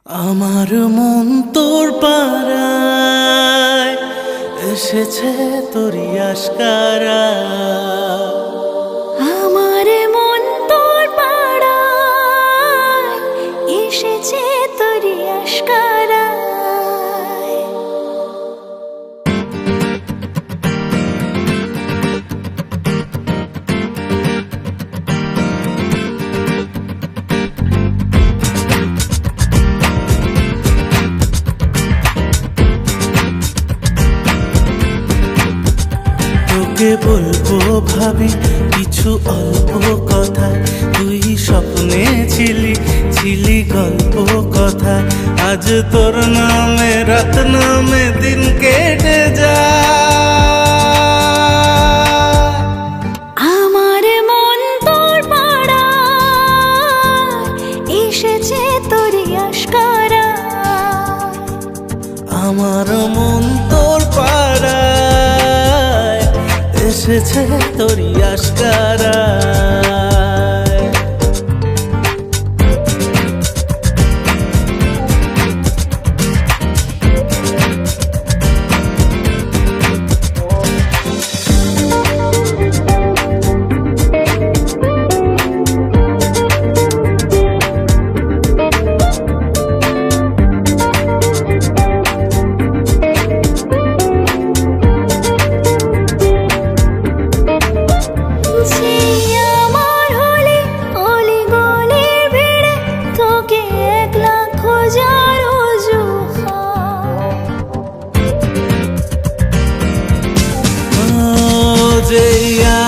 আমার মন তোর পাড়ায় এসেছে তোরি আশকারা। আমার মন তোর পাড়ায় এসেছে তোরি আশকারা। তোকে বলবো ভাবি কিছু অল্প কথা, তুই স্বপ্নে ছিলি গল্প কথা। আজ তোর নামে রাত নামে দিন কেটে যায়। আমার মন তোর পাড়ায় এসেছে তোরি আশকারা। আমার মন তোর পাড়ায় এসেছে তোরি আশকারা।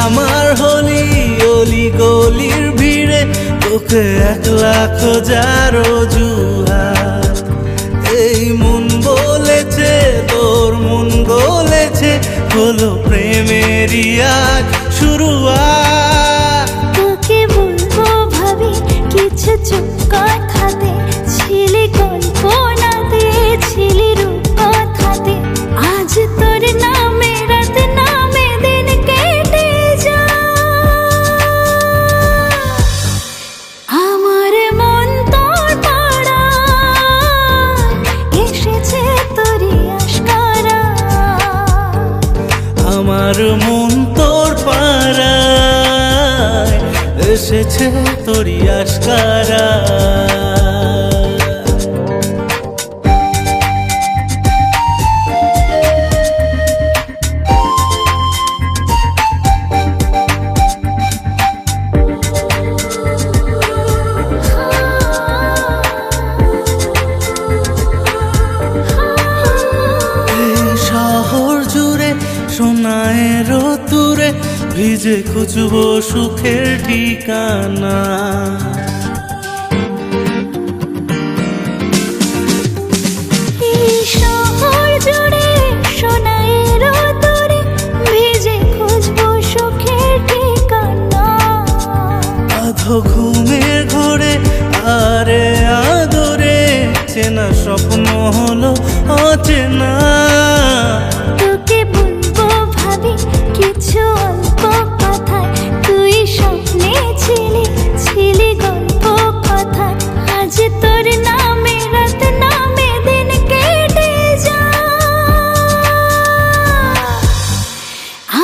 আমার হলি অলি গলির ভিড়ে তোকে একলা খোঁজার অজুহাত। এই মন বলেছে তোর মন গলেছে, হলো প্রেমেরই আজ শুরুয়াত। তোকে বলবো ভাবি কিছু চুপ কথাতে, ছিলি কল্পনাতে ছিলি রূপ কথাতে। আজ তোর নামে রাত নামে দিন কেটে যায়। আমার মন তোর পাড়ায় এসেছে তোরি আশকারা। আমার মন তোর পাড়ায় এসেছে তোরি আশকারা। শহর জুড়ে সোনায়ের তুরে ভিজে খুঁজবো সুখের ঠিকানা। শহর জুড়ে সোনায়ের তুরে ভিজে খুঁজবো সুখের ঠিকানা। আধো ঘুমের ঘোরে আরে আদরে চেনা স্বপ্ন হলো অচেনা। তোকে বলবো ভাবি কিছু অল্প কথায়, তুই স্বপ্নে ছিলি গল্প কথায়। আজ তোর নামে রাত নামে দিন কেটে যায়।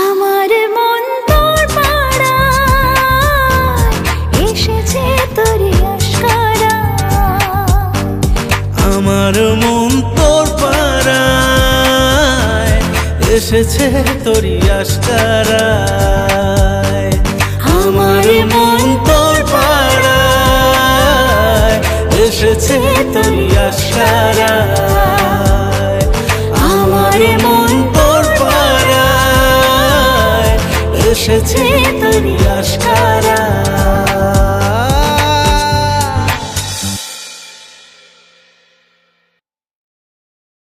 আমার মন তোর পাড়ায় এসেছে তোরি আশকারা। আমার মন তোর পাড়ায় এসেছে তোরি আশকারা। আমার মন তোর পাড়ায় এসেছে তোরি আশকারা। আমার মন তোর পাড়ায় এসেছে তোরি আশকারা।